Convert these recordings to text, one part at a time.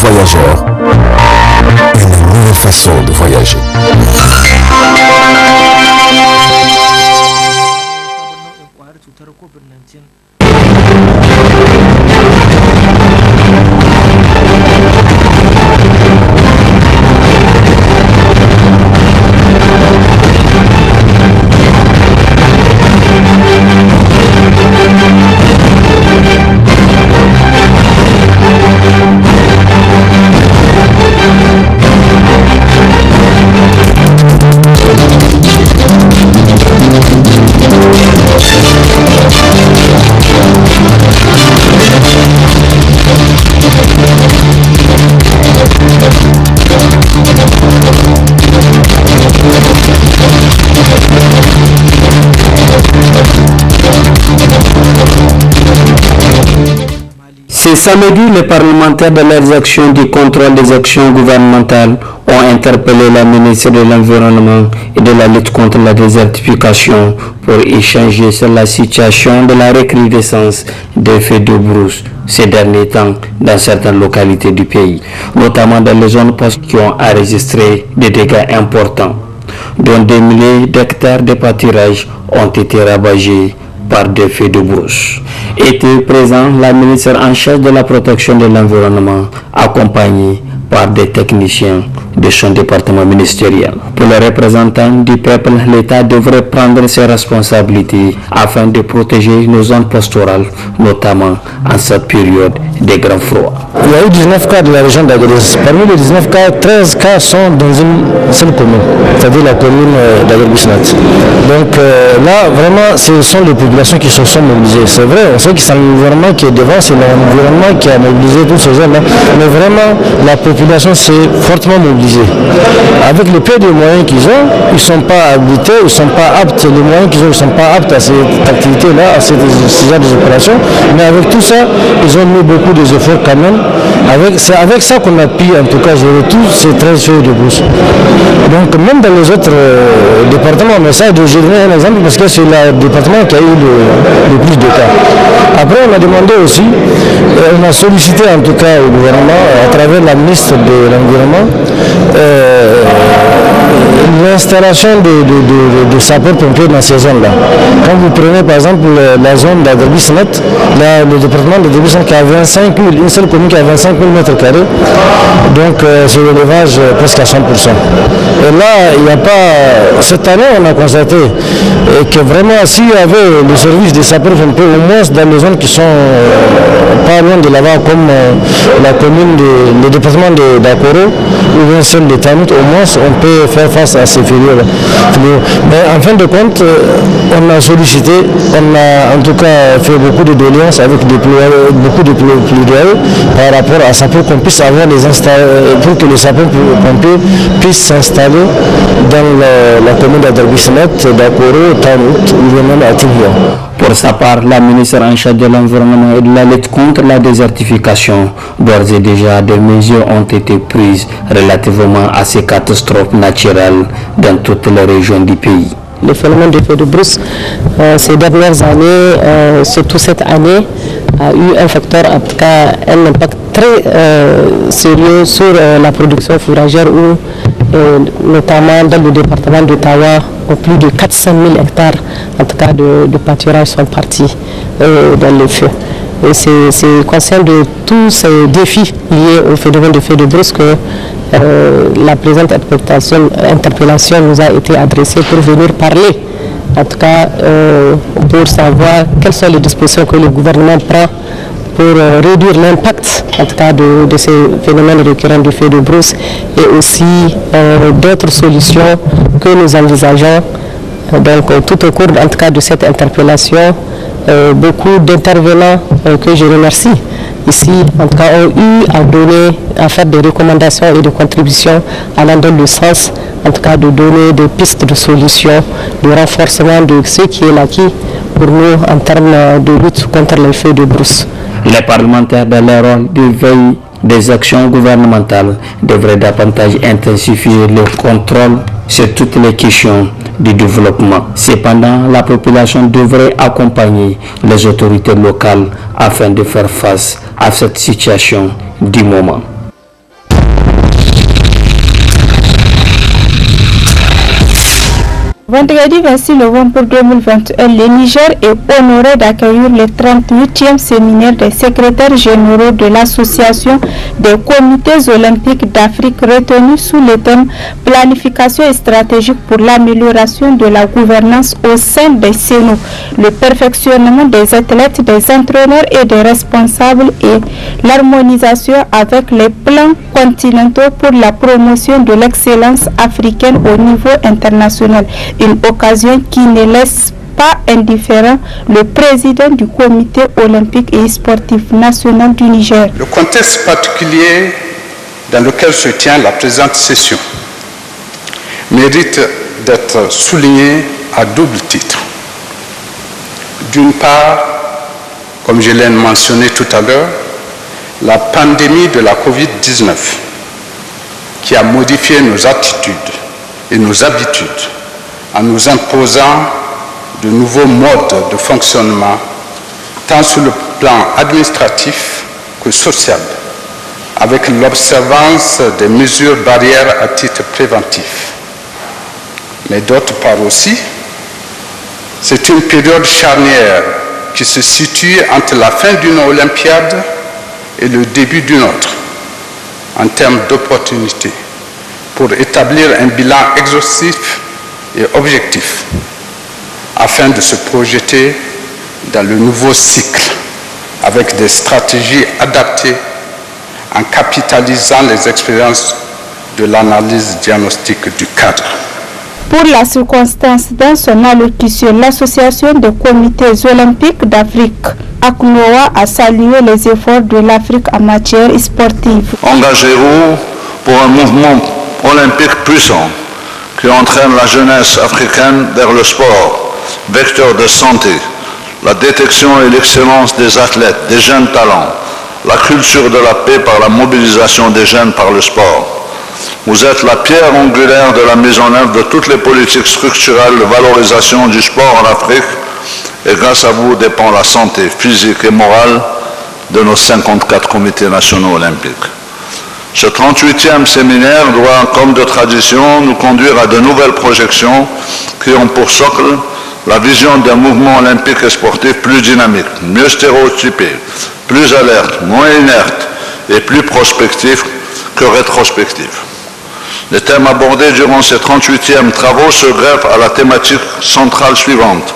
Voyageurs, une nouvelle façon de voyager. Ce samedi, les parlementaires de leurs actions du contrôle des actions gouvernementales ont interpellé la ministre de l'Environnement et de la lutte contre la désertification pour échanger sur la situation de la recrudescence des feux de brousse ces derniers temps dans certaines localités du pays, notamment dans les zones qui ont enregistré des dégâts importants, dont des milliers d'hectares de pâturages ont été ravagés par des feux de brousse. Était présent la ministre en charge de la protection de l'environnement, accompagnée par des techniciens de son département ministériel. Pour les représentants du peuple, l'État devrait prendre ses responsabilités afin de protéger nos zones pastorales, notamment en cette période de grand froid. Il y a eu 19 cas de la région d'Agadez. Parmi les 19 cas, 13 cas sont dans une seule commune, c'est-à-dire la commune d'Agadez. Donc là, vraiment, ce sont les populations qui se sont mobilisées. C'est vrai, on sait que c'est l'environnement qui est devant, c'est l'environnement qui a mobilisé tous ces gens-là, mais vraiment, la population s'est fortement mobilisée. Avec le peu de moyens qu'ils ont, ils ne sont pas habilités, ils ne sont pas aptes, les moyens qu'ils ont, ils ne sont pas aptes à cette activité-là, à ces genre d'opérations, mais avec tout ça, ils ont mis beaucoup d'efforts quand même. C'est avec ça qu'on a pu en tout cas gérer tous ces 13 feux de brousse. Donc même dans les autres départements, mais ça je donne un exemple parce que c'est le département qui a eu le plus de cas. Après on a demandé aussi, on a sollicité en tout cas au gouvernement à travers la ministre de l'Environnement l'installation de sapeurs-pompiers dans ces zones-là. Quand vous prenez par exemple la zone d'Agadez-Net, le département d'Agadez-Net qui a 25 000, une seule commune qui a 25 000 mètres carrés, donc c'est l'élevage presque à 100%. Et là, il n'y a pas... Cette année, on a constaté que vraiment, s'il y avait le service des sapeurs-pompiers, au moins dans les zones qui sont pas loin de là-bas, comme la commune, le département d'Akoro, ou bien celle de Tamit, au moins on peut faire face à ces fléaux-là. Mais en fin de compte, on a sollicité, on a en tout cas fait beaucoup de doléances avec beaucoup de plaidoyers par rapport à ça pour qu'on puisse avoir pour que les sapeurs-pompiers puissent s'installer dans la commune d'Agadez-Net, d'Akoro, Tamit ou même à Tigua. Pour sa part, la ministre en charge de l'environnement et de la lutte contre la désertification, d'ores et déjà des mesures ont été prises relativement à ces catastrophes naturelles dans toutes les régions du pays. Le phénomène de feu de brousse ces dernières années, surtout cette année, a eu un facteur, en tout cas un impact très sérieux sur la production fourragère où notamment dans le département d'Ottawa, plus de 400 000 hectares en tout cas de pâturages sont partis dans le feu. Et c'est conscient de tous ces défis liés au phénomène de feu de brousse que la présente interpellation nous a été adressée pour venir parler, en tout cas pour savoir quelles sont les dispositions que le gouvernement prend pour réduire l'impact en tout cas de ces phénomènes récurrents de feu de brousse et aussi d'autres solutions que nous envisageons. Donc tout au cours en tout cas de cette interpellation, beaucoup d'intervenants que je remercie ici en tout cas ont eu à faire des recommandations et des contributions allant dans le sens en tout cas de donner des pistes de solutions, de renforcement de ce qui est l'acquis pour nous en termes de lutte contre les feux de brousse. Les parlementaires dans leur rôle de veille des actions gouvernementales devraient davantage intensifier le contrôle sur toutes les questions du développement. Cependant, la population devrait accompagner les autorités locales afin de faire face à cette situation du moment. Vendredi 26 novembre 2021, le Niger est honoré d'accueillir le 38e séminaire des secrétaires généraux de l'Association des comités olympiques d'Afrique retenu sous le thème planification et stratégique pour l'amélioration de la gouvernance au sein des CENO, le perfectionnement des athlètes, des entraîneurs et des responsables et l'harmonisation avec les plans continentaux pour la promotion de l'excellence africaine au niveau international. Une occasion qui ne laisse pas indifférent le président du comité olympique et sportif national du Niger. Le contexte particulier dans lequel se tient la présente session mérite d'être souligné à double titre. D'une part, comme je l'ai mentionné tout à l'heure, la pandémie de la COVID-19 qui a modifié nos attitudes et nos habitudes en nous imposant de nouveaux modes de fonctionnement, tant sur le plan administratif que social, avec l'observance des mesures barrières à titre préventif. Mais d'autre part aussi, c'est une période charnière qui se situe entre la fin d'une Olympiade et le début d'une autre, en termes d'opportunités, pour établir un bilan exhaustif et objectif, afin de se projeter dans le nouveau cycle avec des stratégies adaptées en capitalisant les expériences de l'analyse diagnostique du cadre. Pour la circonstance, dans son allocution, l'Association des comités olympiques d'Afrique, ACNOA, a salué les efforts de l'Afrique en matière sportive. Engagez-vous pour un mouvement olympique puissant qui entraîne la jeunesse africaine vers le sport, vecteur de santé, la détection et l'excellence des athlètes, des jeunes talents, la culture de la paix par la mobilisation des jeunes par le sport. Vous êtes la pierre angulaire de la mise en œuvre de toutes les politiques structurelles de valorisation du sport en Afrique et grâce à vous dépend la santé physique et morale de nos 54 comités nationaux olympiques. Ce 38e séminaire doit, comme de tradition, nous conduire à de nouvelles projections qui ont pour socle la vision d'un mouvement olympique et sportif plus dynamique, mieux stéréotypé, plus alerte, moins inerte et plus prospectif que rétrospectif. Les thèmes abordés durant ces 38e travaux se greffent à la thématique centrale suivante.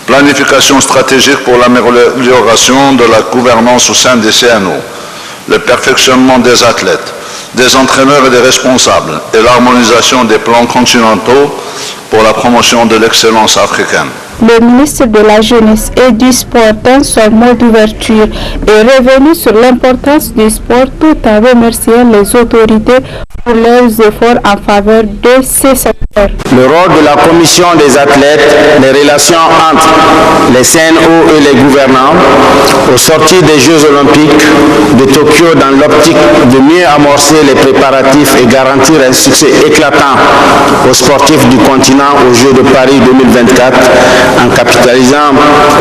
Planification stratégique pour l'amélioration de la gouvernance au sein des CNO, le perfectionnement des athlètes, des entraîneurs et des responsables et l'harmonisation des plans continentaux pour la promotion de l'excellence africaine. Le ministre de la Jeunesse et du Sport, dans son mot d'ouverture, est revenu sur l'importance du sport tout en remerciant les autorités pour leurs efforts en faveur de ces secteurs. Le rôle de la commission des athlètes, les relations entre les CNO et les gouvernants, aux sorties des Jeux olympiques de Tokyo dans l'optique de mieux amorcer les préparatifs et garantir un succès éclatant aux sportifs du continent aux Jeux de Paris 2024 en capitalisant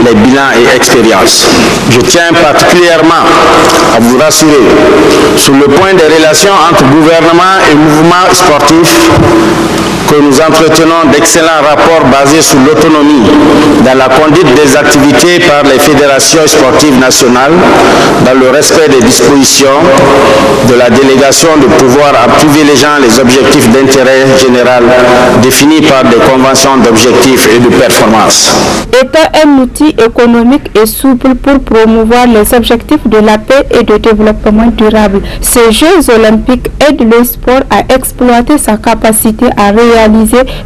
les bilans et expériences. Je tiens particulièrement à vous rassurer sur le point des relations entre gouvernement et mouvement sportif que nous entretenons d'excellents rapports basés sur l'autonomie dans la conduite des activités par les fédérations sportives nationales, dans le respect des dispositions de la délégation de pouvoir en privilégiant les objectifs d'intérêt général définis par des conventions d'objectifs et de performance. Étant un outil économique et souple pour promouvoir les objectifs de la paix et de développement durable, ces Jeux olympiques aident le sport à exploiter sa capacité à réaliser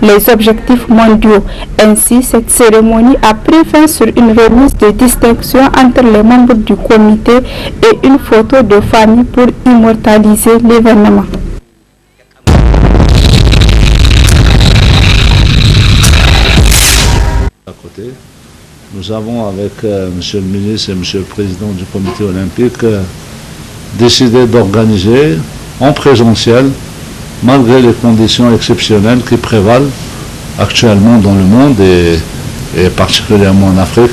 les objectifs mondiaux. Ainsi, cette cérémonie a pris fin sur une remise de distinction entre les membres du comité et une photo de famille pour immortaliser l'événement. À côté, nous avons avec Monsieur le ministre et Monsieur le Président du Comité olympique décidé d'organiser en présentiel, malgré les conditions exceptionnelles qui prévalent actuellement dans le monde et particulièrement en Afrique,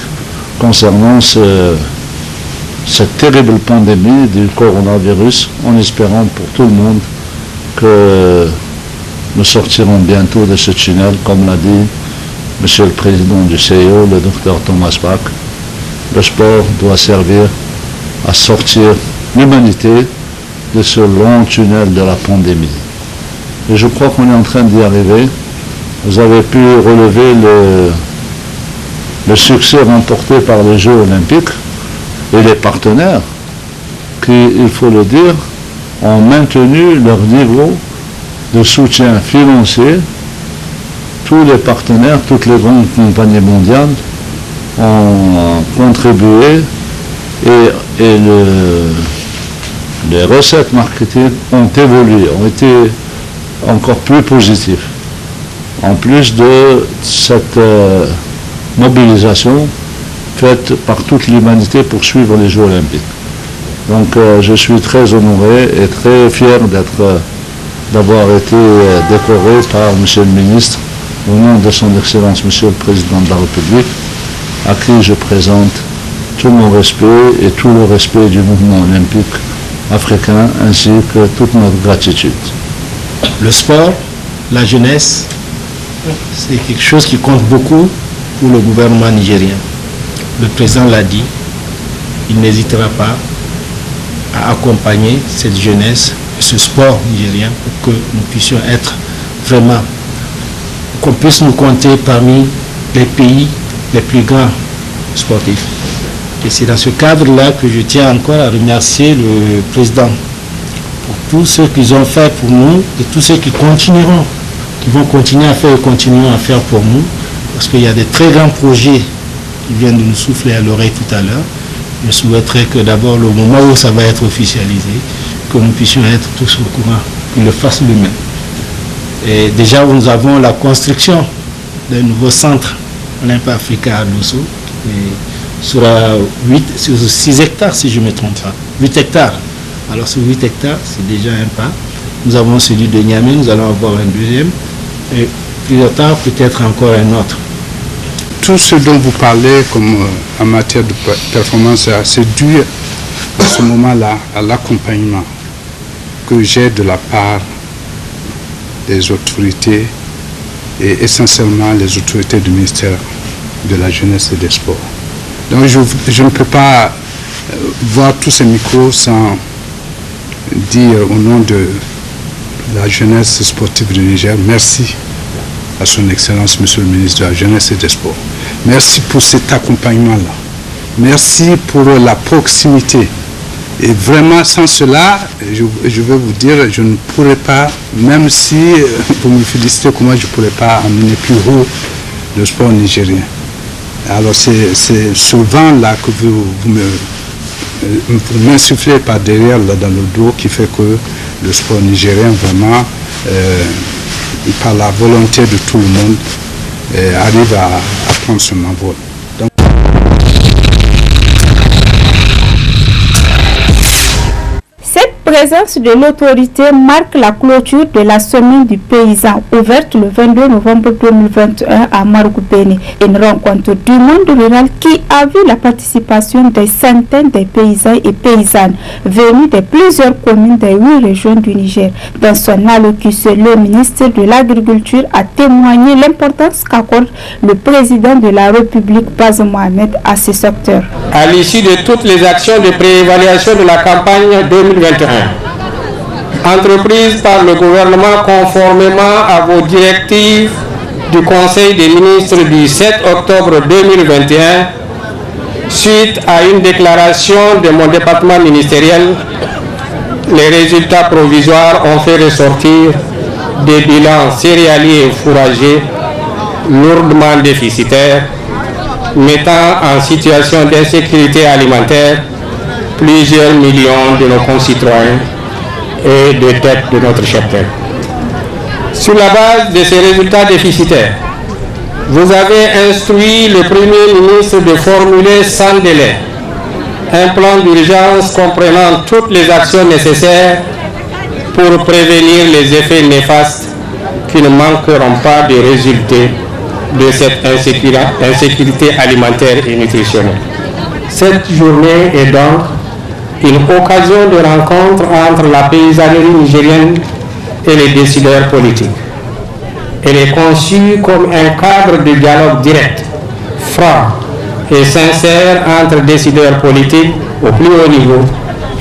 concernant cette terrible pandémie du coronavirus, en espérant pour tout le monde que nous sortirons bientôt de ce tunnel, comme l'a dit Monsieur le Président du CIO, le Dr Thomas Bach. Le sport doit servir à sortir l'humanité de ce long tunnel de la pandémie. Et je crois qu'on est en train d'y arriver. Vous avez pu relever le succès remporté par les Jeux Olympiques et les partenaires qui, il faut le dire, ont maintenu leur niveau de soutien financier. Tous les partenaires, toutes les grandes compagnies mondiales ont contribué et les recettes marketing ont évolué, ont été encore plus positives. En plus de cette mobilisation faite par toute l'humanité pour suivre les Jeux Olympiques. Donc je suis très honoré et très fier d'avoir été décoré par Monsieur le Ministre au nom de son Excellence Monsieur le Président de la République, à qui je présente tout mon respect et tout le respect du mouvement olympique africain ainsi que toute notre gratitude. Le sport, la jeunesse, c'est quelque chose qui compte beaucoup pour le gouvernement nigérien. Le président l'a dit, il n'hésitera pas à accompagner cette jeunesse, ce sport nigérien, pour que nous puissions être vraiment, qu'on puisse nous compter parmi les pays les plus grands sportifs. Et c'est dans ce cadre-là que je tiens encore à remercier le président pour tout ce qu'ils ont fait pour nous et tous ceux qui continueront, qui vont continuer à faire et continueront à faire pour nous, parce qu'il y a des très grands projets qui viennent de nous souffler à l'oreille tout à l'heure. Je souhaiterais que d'abord, le moment où ça va être officialisé, que nous puissions être tous au courant, qu'ils le fassent lui-même. Et déjà, nous avons la construction d'un nouveau centre olympique africain à Dosso, sur 6 hectares, si je ne me trompe pas. 8 hectares. Alors, sur 8 hectares, c'est déjà un pas. Nous avons celui de Niamey, nous allons avoir un deuxième. Et plus tard, peut-être encore un autre. Tout ce dont vous parlez comme en matière de performance, c'est dû à ce moment-là à l'accompagnement que j'ai de la part des autorités et essentiellement les autorités du ministère de la Jeunesse et des Sports. Donc je ne peux pas voir tous ces micros sans dire au nom de la jeunesse sportive du Niger, merci à son Excellence, Monsieur le ministre de la Jeunesse et des Sports. Merci pour cet accompagnement-là. Merci pour la proximité. Et vraiment, sans cela, je vais vous dire, je ne pourrais pas, même si vous me félicitez, comment je ne pourrais pas amener plus haut le sport nigérien. Alors c'est ce vent-là que vous m'insufflez par derrière, là, dans le dos, qui fait que le sport nigérien, vraiment, par la volonté de tout le monde, arrive à prendre son envol. Cette présence de l'autorité marque la clôture de la semaine du paysan, ouverte le 22 novembre 2021 à Margoubéné. Une rencontre du monde rural qui a vu la participation des centaines de paysans et paysannes venus de plusieurs communes des 8 régions du Niger. Dans son allocution, le ministre de l'Agriculture a témoigné l'importance qu'accorde le président de la République, Bazoum Mohamed, à ce secteur. À l'issue de toutes les actions de préévaluation de la campagne 2021, entreprise par le gouvernement conformément à vos directives du Conseil des ministres du 7 octobre 2021, suite à une déclaration de mon département ministériel, les résultats provisoires ont fait ressortir des bilans céréaliers et fourragers lourdement déficitaires, mettant en situation d'insécurité alimentaire plusieurs millions de nos concitoyens et de têtes de notre cheptel. Sur la base de ces résultats déficitaires, vous avez instruit le Premier ministre de formuler sans délai un plan d'urgence comprenant toutes les actions nécessaires pour prévenir les effets néfastes qui ne manqueront pas de résulter de cette insécurité alimentaire et nutritionnelle. Cette journée est donc une occasion de rencontre entre la paysannerie nigérienne et les décideurs politiques. Elle est conçue comme un cadre de dialogue direct, franc et sincère entre décideurs politiques au plus haut niveau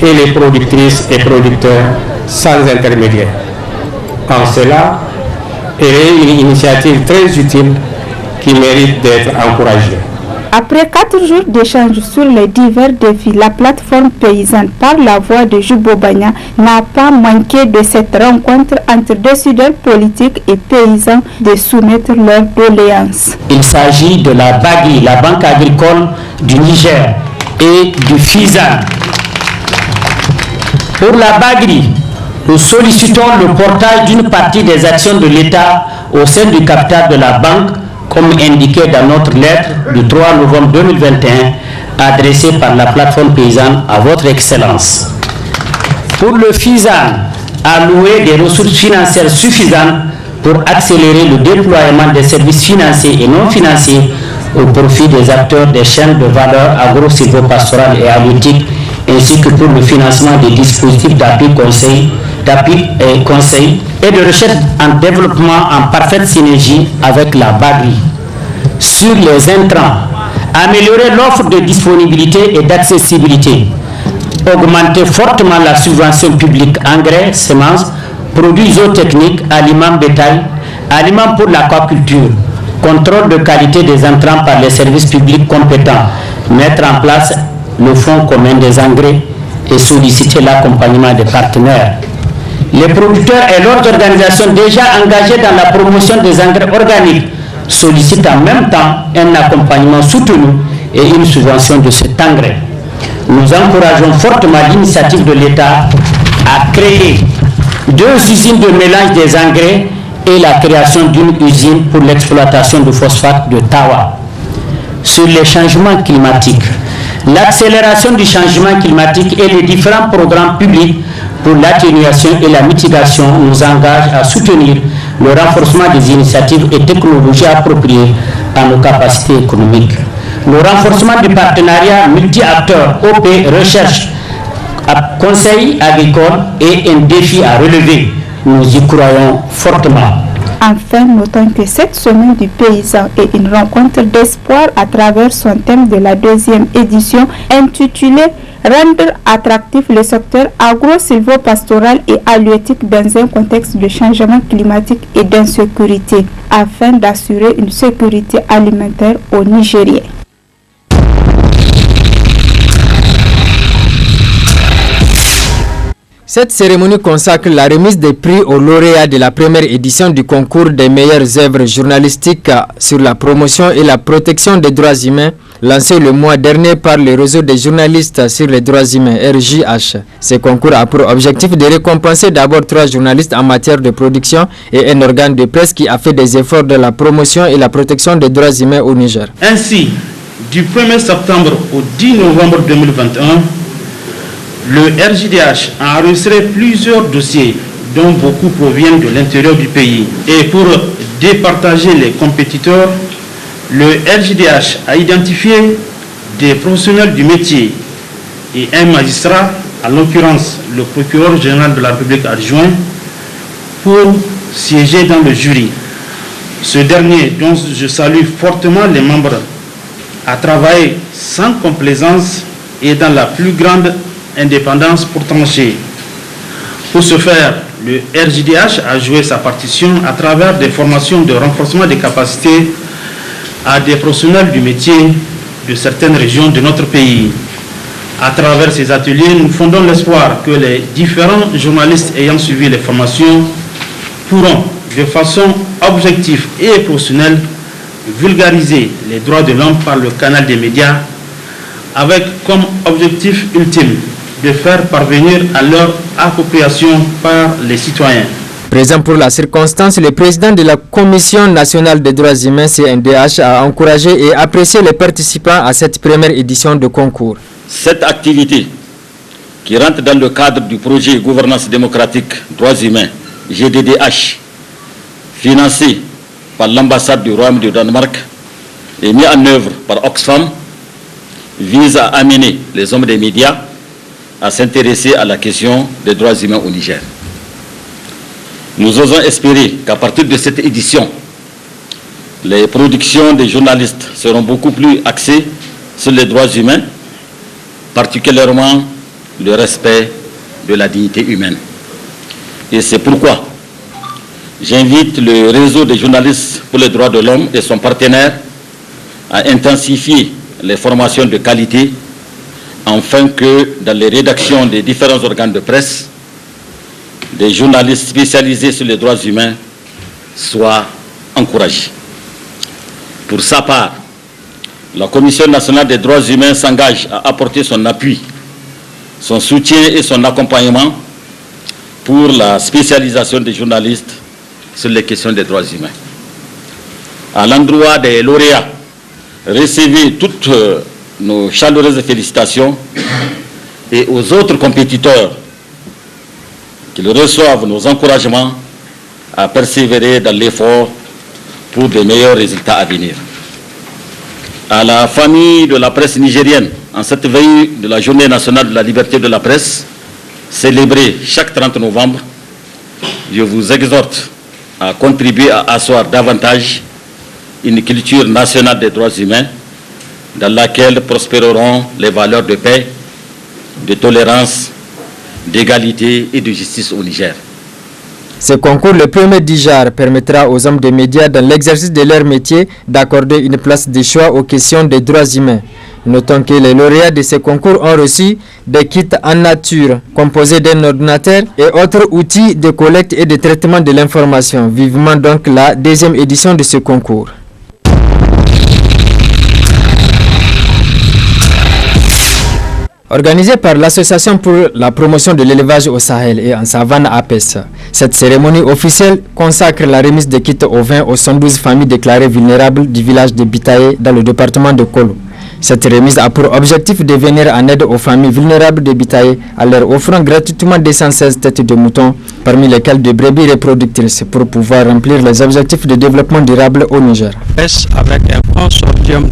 et les productrices et producteurs sans intermédiaire. En cela, elle est une initiative très utile qui mérite d'être encouragée. Après 4 jours d'échanges sur les divers défis, la plateforme paysanne par la voix de Jubo Bagna n'a pas manqué de cette rencontre entre décideurs politiques et paysans de soumettre leurs doléances. Il s'agit de la BAGI, la Banque agricole du Niger, et du FISAN. Pour la BAGI, nous sollicitons le portage d'une partie des actions de l'État au sein du capital de la banque, comme indiqué dans notre lettre du 3 novembre 2021 adressée par la plateforme paysanne à votre Excellence. Pour le FISAN, allouer des ressources financières suffisantes pour accélérer le déploiement des services financiers et non financiers au profit des acteurs des chaînes de valeur agro-silvopastorales et halieutiques, ainsi que pour le financement des dispositifs d'appui conseil et de recherche en développement en parfaite synergie avec la BAGI. Sur les intrants, améliorer l'offre de disponibilité et d'accessibilité, augmenter fortement la subvention publique engrais, semences, produits zootechniques, aliments bétail, aliments pour l'aquaculture, contrôle de qualité des intrants par les services publics compétents, mettre en place le fonds commun des engrais et solliciter l'accompagnement des partenaires. Les producteurs et leurs organisations déjà engagées dans la promotion des engrais organiques sollicitent en même temps un accompagnement soutenu et une subvention de cet engrais. Nous encourageons fortement l'initiative de l'État à créer 2 usines de mélange des engrais et la création d'une usine pour l'exploitation de phosphate de Tawa. Sur les changements climatiques, l'accélération du changement climatique et les différents programmes publics pour l'atténuation et la mitigation nous engagent à soutenir le renforcement des initiatives et technologies appropriées à nos capacités économiques. Le renforcement du partenariat multi-acteurs OP Recherche Conseil agricole est un défi à relever. Nous y croyons fortement. Enfin, notons que cette semaine du paysan est une rencontre d'espoir à travers son thème de la 2e édition intitulée « Rendre attractif le secteur agro-silvopastoral et halieutique dans un contexte de changement climatique et d'insécurité » afin d'assurer une sécurité alimentaire aux Nigériens. Cette cérémonie consacre la remise des prix aux lauréats de la première édition du concours des meilleures œuvres journalistiques sur la promotion et la protection des droits humains, lancé le mois dernier par le réseau des journalistes sur les droits humains, RJH. Ce concours a pour objectif de récompenser d'abord 3 journalistes en matière de production et un organe de presse qui a fait des efforts de la promotion et la protection des droits humains au Niger. Ainsi, du 1er septembre au 10 novembre 2021, le RJDH a enregistré plusieurs dossiers dont beaucoup proviennent de l'intérieur du pays. Et pour départager les compétiteurs, le RJDH a identifié des professionnels du métier et un magistrat, en l'occurrence le procureur général de la République adjoint, pour siéger dans le jury. Ce dernier, dont je salue fortement les membres, a travaillé sans complaisance et dans la plus grande indépendance pour trancher. Pour ce faire, le RJDH a joué sa partition à travers des formations de renforcement des capacités à des professionnels du métier de certaines régions de notre pays. À travers ces ateliers, nous fondons l'espoir que les différents journalistes ayant suivi les formations pourront, de façon objective et professionnelle, vulgariser les droits de l'homme par le canal des médias, avec comme objectif ultime de faire parvenir à leur appropriation par les citoyens. Présent pour la circonstance, le président de la Commission nationale des droits humains, CNDH, a encouragé et apprécié les participants à cette première édition de concours. Cette activité, qui rentre dans le cadre du projet Gouvernance démocratique droits humains, GDDH, financé par l'ambassade du Royaume du Danemark et mis en œuvre par Oxfam, vise à amener les hommes des médias à s'intéresser à la question des droits humains au Niger. Nous osons espérer qu'à partir de cette édition, les productions des journalistes seront beaucoup plus axées sur les droits humains, particulièrement le respect de la dignité humaine. Et c'est pourquoi j'invite le réseau des journalistes pour les droits de l'homme et son partenaire à intensifier les formations de qualité afin que dans les rédactions des différents organes de presse, des journalistes spécialisés sur les droits humains soient encouragés. Pour sa part, la Commission nationale des droits humains s'engage à apporter son appui, son soutien et son accompagnement pour la spécialisation des journalistes sur les questions des droits humains. À l'endroit des lauréats, recevez toutes nos chaleureuses félicitations et aux autres compétiteurs qu'ils reçoivent nos encouragements à persévérer dans l'effort pour de meilleurs résultats à venir. À la famille de la presse nigérienne, en cette veille de la Journée nationale de la liberté de la presse, célébrée chaque 30 novembre, je vous exhorte à contribuer à asseoir davantage une culture nationale des droits humains dans laquelle prospéreront les valeurs de paix, de tolérance, d'égalité et de justice au Niger. Ce concours, le premier du genre, permettra aux hommes des médias dans l'exercice de leur métier d'accorder une place de choix aux questions des droits humains. Notons que les lauréats de ce concours ont reçu des kits en nature composés d'un ordinateur et autres outils de collecte et de traitement de l'information. Vivement donc la deuxième édition de ce concours. Organisée par l'Association pour la promotion de l'élevage au Sahel et en savane APES, cette cérémonie officielle consacre la remise des kits au vin aux 112 familles déclarées vulnérables du village de Bitaye dans le département de Kolo. Cette remise a pour objectif de venir en aide aux familles vulnérables de Bitaye en leur offrant gratuitement 216 têtes de moutons, parmi lesquelles des brebis reproductrices, pour pouvoir remplir les objectifs de développement durable au Niger. Avec un consortium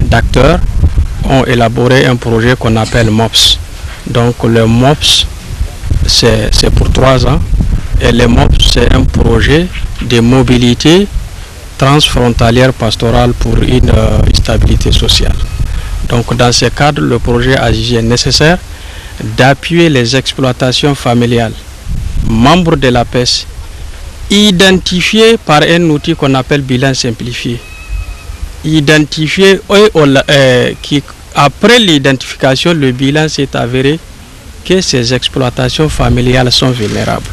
d'acteurs, ont élaboré un projet qu'on appelle MOPS. Donc le MOPS, c'est pour 3 ans. Et le MOPS, c'est un projet de mobilité transfrontalière pastorale pour une stabilité sociale. Donc dans ce cadre, le projet a jugé nécessaire d'appuyer les exploitations familiales, membres de la PES, identifiées par un outil qu'on appelle bilan simplifié. Identifié qui après l'identification, le bilan s'est avéré que ces exploitations familiales sont vulnérables.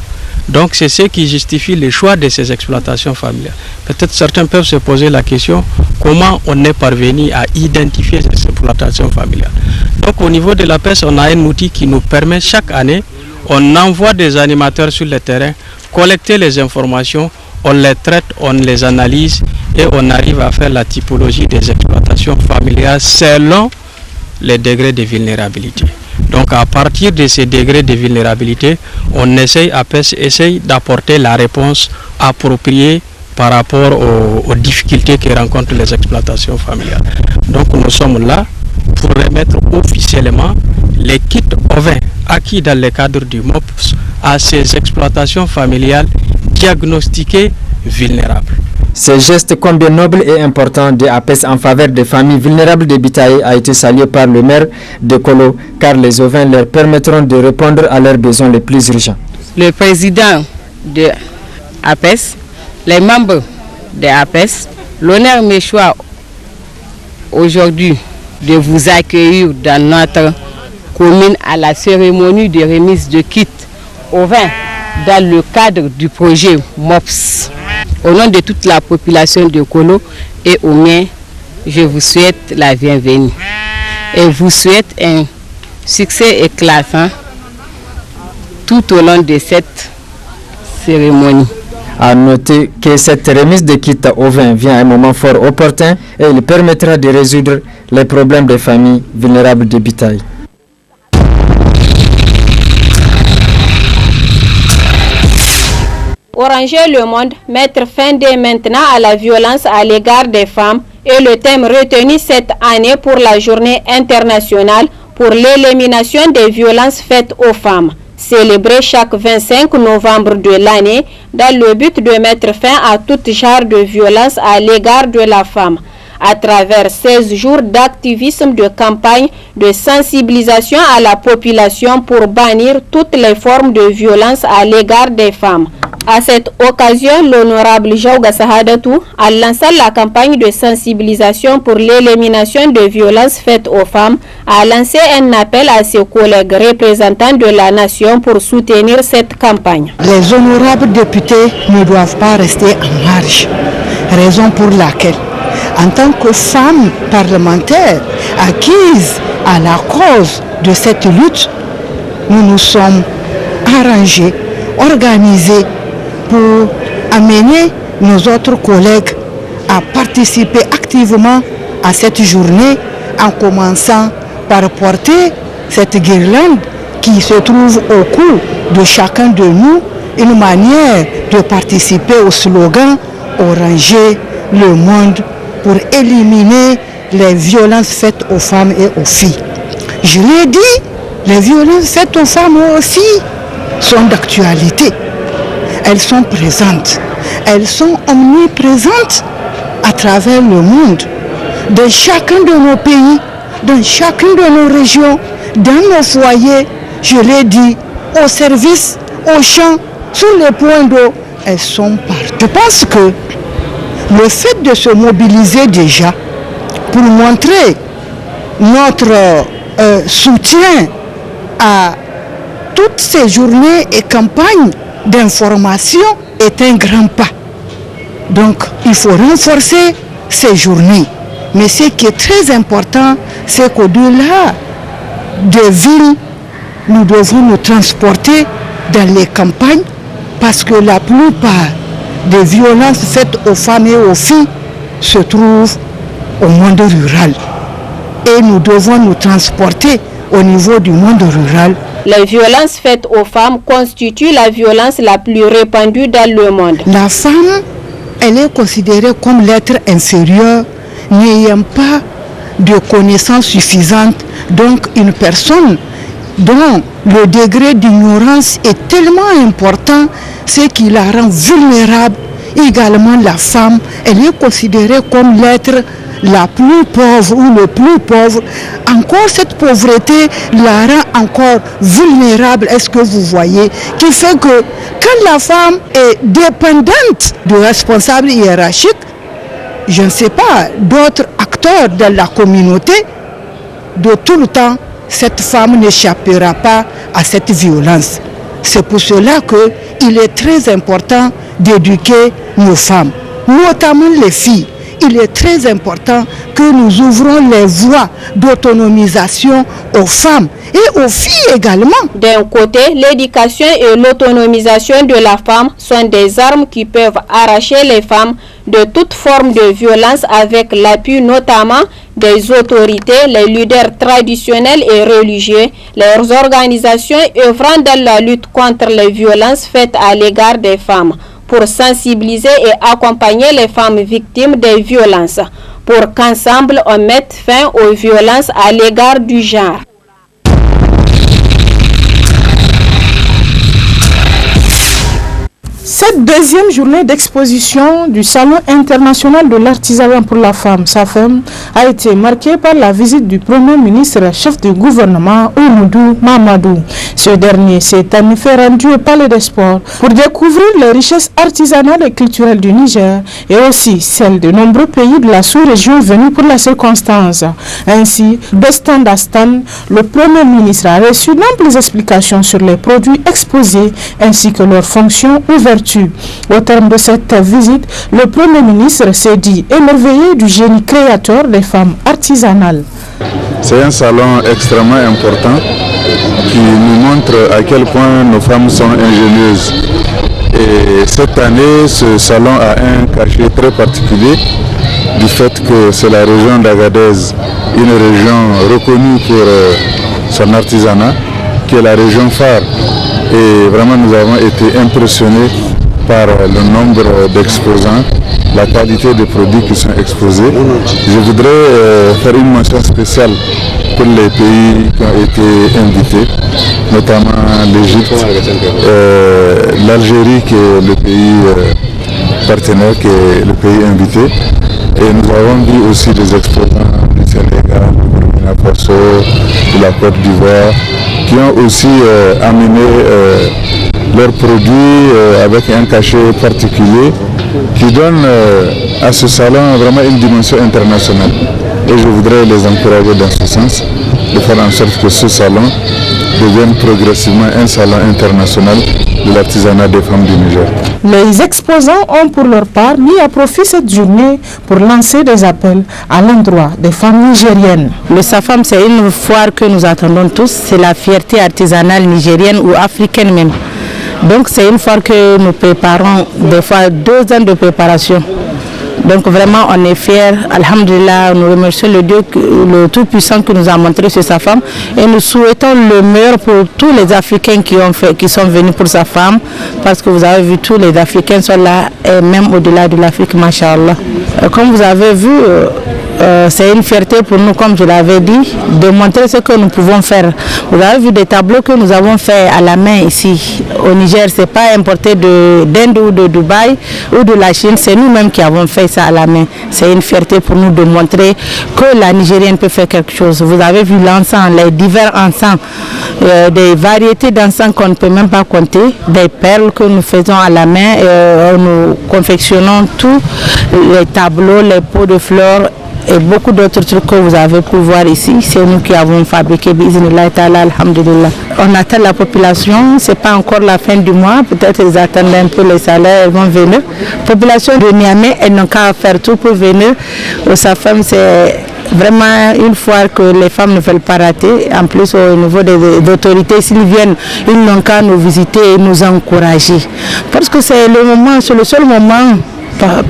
Donc c'est ce qui justifie le choix de ces exploitations familiales. Peut-être certains peuvent se poser la question, comment on est parvenu à identifier ces exploitations familiales. Donc au niveau de la PES, on a un outil qui nous permet chaque année, on envoie des animateurs sur le terrain, collecter les informations, on les traite, on les analyse et on arrive à faire la typologie des exploitations familiales selon les degrés de vulnérabilité. Donc à partir de ces degrés de vulnérabilité, on essaye d'apporter la réponse appropriée par rapport aux difficultés que rencontrent les exploitations familiales. Donc nous sommes là pour remettre officiellement les kits ovins acquis dans le cadre du MOPS à ces exploitations familiales diagnostiquées vulnérables. Ce geste combien noble et important de APES en faveur des familles vulnérables de Bitaye a été salué par le maire de Kolo, car les ovins leur permettront de répondre à leurs besoins les plus urgents. Le président de APES, les membres de APES, l'honneur me choisit aujourd'hui de vous accueillir dans notre commune à la cérémonie de remise de kits ovins dans le cadre du projet MOPS. Au nom de toute la population de Kolo et au mien, je vous souhaite la bienvenue et vous souhaite un succès éclatant tout au long de cette cérémonie. À noter que cette remise de kits au vin vient à un moment fort opportun et il permettra de résoudre les problèmes des familles vulnérables de Bitaye. Oranger le monde, mettre fin dès maintenant à la violence à l'égard des femmes est le thème retenu cette année pour la journée internationale pour l'élimination des violences faites aux femmes. célébrée chaque 25 novembre de l'année dans le but de mettre fin à tout genre de violence à l'égard de la femme. À travers 16 jours d'activisme de campagne de sensibilisation à la population pour bannir toutes les formes de violence à l'égard des femmes. À cette occasion, l'honorable Jaouga Sahadatou, en lançant la campagne de sensibilisation pour l'élimination des violences faites aux femmes, a lancé un appel à ses collègues représentants de la nation pour soutenir cette campagne. Les honorables députés ne doivent pas rester en marge, raison pour laquelle, en tant que femme parlementaire acquise à la cause de cette lutte, nous nous sommes arrangés, organisés pour amener nos autres collègues à participer activement à cette journée en commençant par porter cette guirlande qui se trouve au cou de chacun de nous, une manière de participer au slogan « Oranger le monde » pour éliminer les violences faites aux femmes et aux filles. Je l'ai dit, les violences faites aux femmes et aux filles sont d'actualité. Elles sont présentes, elles sont omniprésentes à travers le monde, dans chacun de nos pays, dans chacune de nos régions, dans nos foyers, je l'ai dit, au service, aux champs, sur les points d'eau, elles sont partout. Je pense que le fait de se mobiliser déjà pour montrer notre soutien à toutes ces journées et campagnes d'information est un grand pas. Donc il faut renforcer ces journées. Mais ce qui est très important, c'est qu'au-delà des villes, nous devons nous transporter dans les campagnes parce que la plupart des violences faites aux femmes et aux filles se trouvent au monde rural. Et nous devons nous transporter au niveau du monde rural. Les violences faites aux femmes constituent la violence la plus répandue dans le monde. La femme, elle est considérée comme l'être inférieur, n'ayant pas de connaissances suffisantes. Donc une personne dont le degré d'ignorance est tellement important, c'est qui la rend vulnérable. Également la femme, elle est considérée comme l'être la plus pauvre ou le plus pauvre. Encore cette pauvreté la rend encore vulnérable, est-ce que vous voyez, qui fait que quand la femme est dépendante de responsables hiérarchiques, je ne sais pas, d'autres acteurs de la communauté, de tout le temps, cette femme n'échappera pas à cette violence. C'est pour cela qu'il est très important d'éduquer nos femmes, notamment les filles. Il est très important que nous ouvrons les voies d'autonomisation aux femmes et aux filles également. D'un côté, l'éducation et l'autonomisation de la femme sont des armes qui peuvent arracher les femmes de toute forme de violence avec l'appui notamment des autorités, les leaders traditionnels et religieux, leurs organisations œuvrant dans la lutte contre les violences faites à l'égard des femmes, pour sensibiliser et accompagner les femmes victimes des violences, pour qu'ensemble on mette fin aux violences à l'égard du genre. Cette deuxième journée d'exposition du Salon international de l'artisanat pour la femme, SAFEM, a été marquée par la visite du Premier ministre chef du gouvernement, Oumoudou Mamadou. Ce dernier s'est en effet rendu au Palais des Sports pour découvrir les richesses artisanales et culturelles du Niger et aussi celles de nombreux pays de la sous-région venus pour la circonstance. Ainsi, de stand à stand, le Premier ministre a reçu d'amples explications sur les produits exposés ainsi que leurs fonctions ouvertes. Au terme de cette visite, le Premier ministre s'est dit émerveillé du génie créateur des femmes artisanales. C'est un salon extrêmement important qui nous montre à quel point nos femmes sont ingénieuses. Et cette année, ce salon a un cachet très particulier du fait que c'est la région d'Agadez, une région reconnue pour son artisanat, qui est la région phare. Et vraiment, nous avons été impressionnés par le nombre d'exposants la qualité des produits qui sont exposés. Je voudrais faire une mention spéciale pour les pays qui ont été invités, notamment l'Égypte, l'Algérie qui est le pays partenaire, qui est le pays invité. Et nous avons vu aussi des exposants du Sénégal, du Burkina Faso, de la Côte d'Ivoire, qui ont aussi amené leurs produits avec un cachet particulier qui donne à ce salon vraiment une dimension internationale. Et je voudrais les encourager dans ce sens, de faire en sorte que ce salon devienne progressivement un salon international de l'artisanat des femmes du Niger. Les exposants ont pour leur part mis à profit cette journée pour lancer des appels à l'endroit des femmes nigériennes. Le SAFAM, c'est une foire que nous attendons tous, c'est la fierté artisanale nigérienne ou africaine même. Donc c'est une foire que nous préparons des fois 2 ans de préparation. Donc vraiment on est fiers, alhamdulillah, nous remercions le Dieu, le Tout-Puissant qui nous a montré sur sa femme et nous souhaitons le meilleur pour tous les Africains qui sont venus pour sa femme, parce que vous avez vu tous les Africains sont là et même au-delà de l'Afrique, machallah. Comme vous avez vu, c'est une fierté pour nous, comme je l'avais dit, de montrer ce que nous pouvons faire. Vous avez vu des tableaux que nous avons faits à la main ici au Niger, c'est pas importé d'Inde ou de Dubaï ou de la Chine, c'est nous-mêmes qui avons fait ça à la main. C'est une fierté pour nous de montrer que la Nigérienne peut faire quelque chose. Vous avez vu l'encens, les divers encens, des variétés d'encens qu'on ne peut même pas compter, des perles que nous faisons à la main, nous confectionnons tous les tableaux, les pots de fleurs et beaucoup d'autres trucs que vous avez pu voir ici. C'est nous qui avons fabriqué, bismillah ta'ala, alhamdulillah. On attend la population, c'est pas encore la fin du mois, peut-être ils attendent un peu les salaires, ils vont venir. Population de Niamey, elles n'ont qu'à faire tout pour venir. Sa femme, c'est vraiment une foire que les femmes ne veulent pas rater. En plus, au niveau des autorités, s'ils viennent, ils n'ont qu'à nous visiter et nous encourager. Parce que c'est le seul moment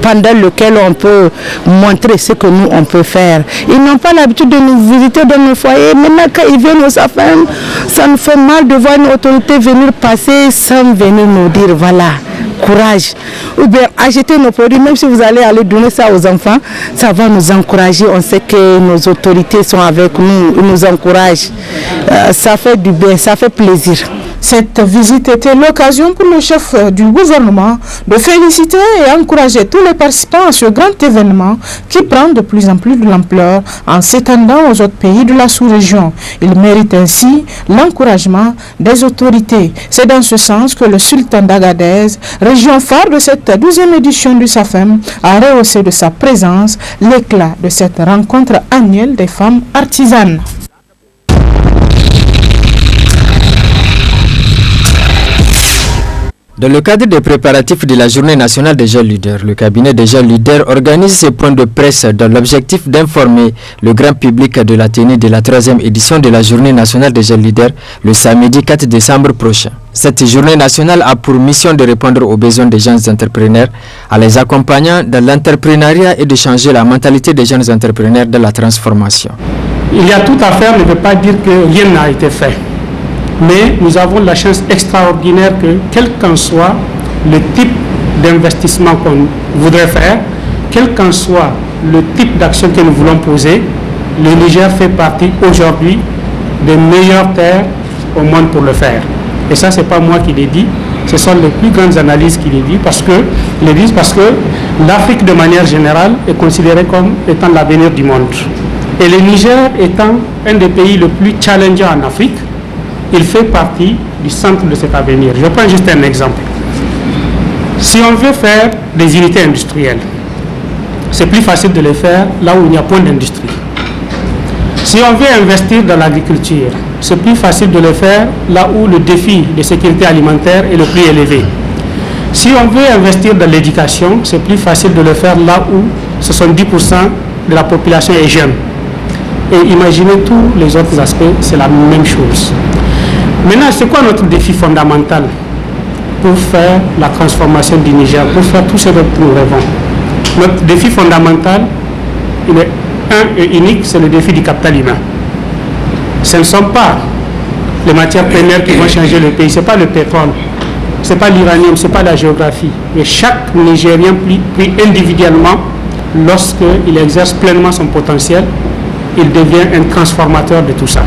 pendant lequel on peut montrer ce que nous on peut faire. Ils n'ont pas l'habitude de nous visiter dans nos foyers. Maintenant quand ils viennent aux affaires, ça nous fait mal de voir une autorité venir passer sans venir nous dire voilà, courage. Ou bien acheter nos produits, même si vous allez donner ça aux enfants, ça va nous encourager. On sait que nos autorités sont avec nous, ils nous encouragent. Ça fait du bien, ça fait plaisir. Cette visite était l'occasion pour le chef du gouvernement de féliciter et encourager tous les participants à ce grand événement qui prend de plus en plus de l'ampleur en s'étendant aux autres pays de la sous-région. Il mérite ainsi l'encouragement des autorités. C'est dans ce sens que le sultan d'Agadez, région phare de cette 12e édition du SAFEM, a rehaussé de sa présence l'éclat de cette rencontre annuelle des femmes artisanes. Dans le cadre des préparatifs de la Journée nationale des jeunes leaders, le cabinet des jeunes leaders organise ses points de presse dans l'objectif d'informer le grand public de la tenue de la 3e édition de la Journée nationale des jeunes leaders le samedi 4 décembre prochain. Cette journée nationale a pour mission de répondre aux besoins des jeunes entrepreneurs en les accompagnant dans l'entrepreneuriat et de changer la mentalité des jeunes entrepreneurs dans la transformation. Il y a tout à faire, ne veut pas dire que rien n'a été fait. Mais nous avons la chance extraordinaire que, quel qu'en soit le type d'investissement qu'on voudrait faire, quel qu'en soit le type d'action que nous voulons poser, le Niger fait partie aujourd'hui des meilleures terres au monde pour le faire. Et ça, ce n'est pas moi qui l'ai dit, ce sont les plus grandes analyses qui le disent, parce que l'Afrique de manière générale est considérée comme étant l'avenir du monde. Et le Niger étant un des pays les plus challengeants en Afrique, il fait partie du centre de cet avenir. Je prends juste un exemple. Si on veut faire des unités industrielles, c'est plus facile de les faire là où il n'y a point d'industrie. Si on veut investir dans l'agriculture, c'est plus facile de le faire là où le défi de sécurité alimentaire est le plus élevé. Si on veut investir dans l'éducation, c'est plus facile de le faire là où 70% de la population est jeune. Et imaginez tous les autres aspects, c'est la même chose. Maintenant, c'est quoi notre défi fondamental pour faire la transformation du Niger, pour faire tout ce dont nous rêvons? Notre défi fondamental, il est un et unique, c'est le défi du capital humain. Ce ne sont pas les matières premières qui vont changer le pays, ce n'est pas le pétrole. ce n'est pas l'uranium, ce n'est pas la géographie. Et chaque Nigérien pris individuellement, lorsqu'il exerce pleinement son potentiel, il devient un transformateur de tout ça.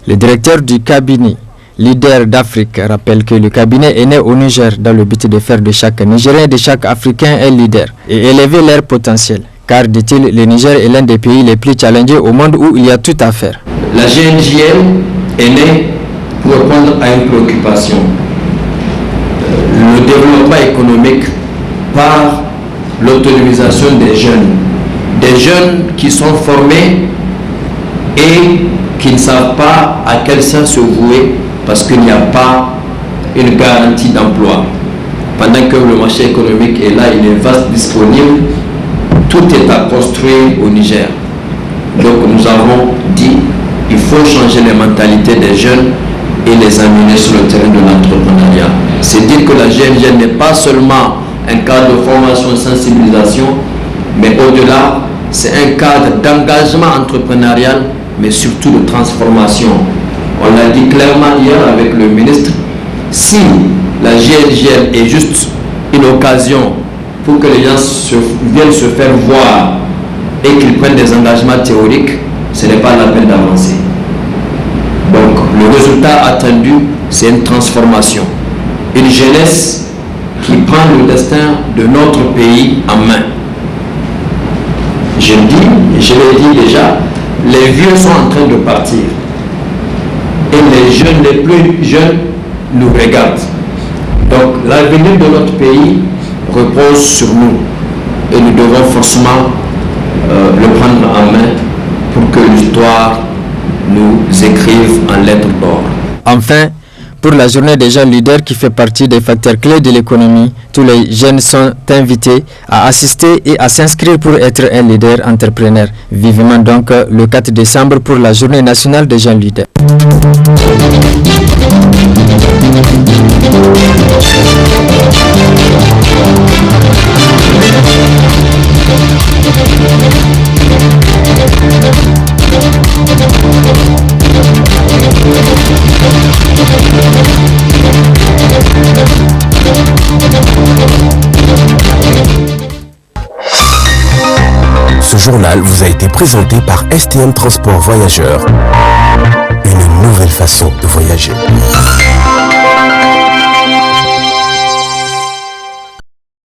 Le directeur du cabinet Leader d'Afrique rappelle que le cabinet est né au Niger dans le but de faire de chaque Nigérien et de chaque Africain un leader et élever leur potentiel. Car, dit-il, le Niger est l'un des pays les plus challengés au monde où il y a tout à faire. La GNJL est née pour répondre à une préoccupation. Le développement économique par l'autonomisation des jeunes qui sont formés et qui ne savent pas à quel sens se vouer parce qu'il n'y a pas une garantie d'emploi. Pendant que le marché économique est là, il est vaste, disponible, tout est à construire au Niger. Donc nous avons dit qu'il faut changer les mentalités des jeunes et les amener sur le terrain de l'entrepreneuriat. C'est dire que la GNG n'est pas seulement un cadre de formation et sensibilisation, mais au-delà, c'est un cadre d'engagement entrepreneurial, mais surtout de transformation. On l'a dit clairement hier avec le ministre, si la GNGL est juste une occasion pour que les gens viennent se faire voir et qu'ils prennent des engagements théoriques, ce n'est pas la peine d'avancer. Donc le résultat attendu, c'est une transformation. Une jeunesse qui prend le destin de notre pays en main. Je l'ai dit déjà, les vieux sont en train de partir. Et les jeunes, les plus jeunes, nous regardent. Donc l'avenir de notre pays repose sur nous. Et nous devons forcément le prendre en main pour que l'histoire nous écrive en lettres d'or. Enfin, pour la journée des jeunes leaders qui fait partie des facteurs clés de l'économie, tous les jeunes sont invités à assister et à s'inscrire pour être un leader entrepreneur. Vivement donc le 4 décembre pour la journée nationale des jeunes leaders. Ce journal vous a été présenté par STM Transport Voyageurs. Une nouvelle façon de voyager.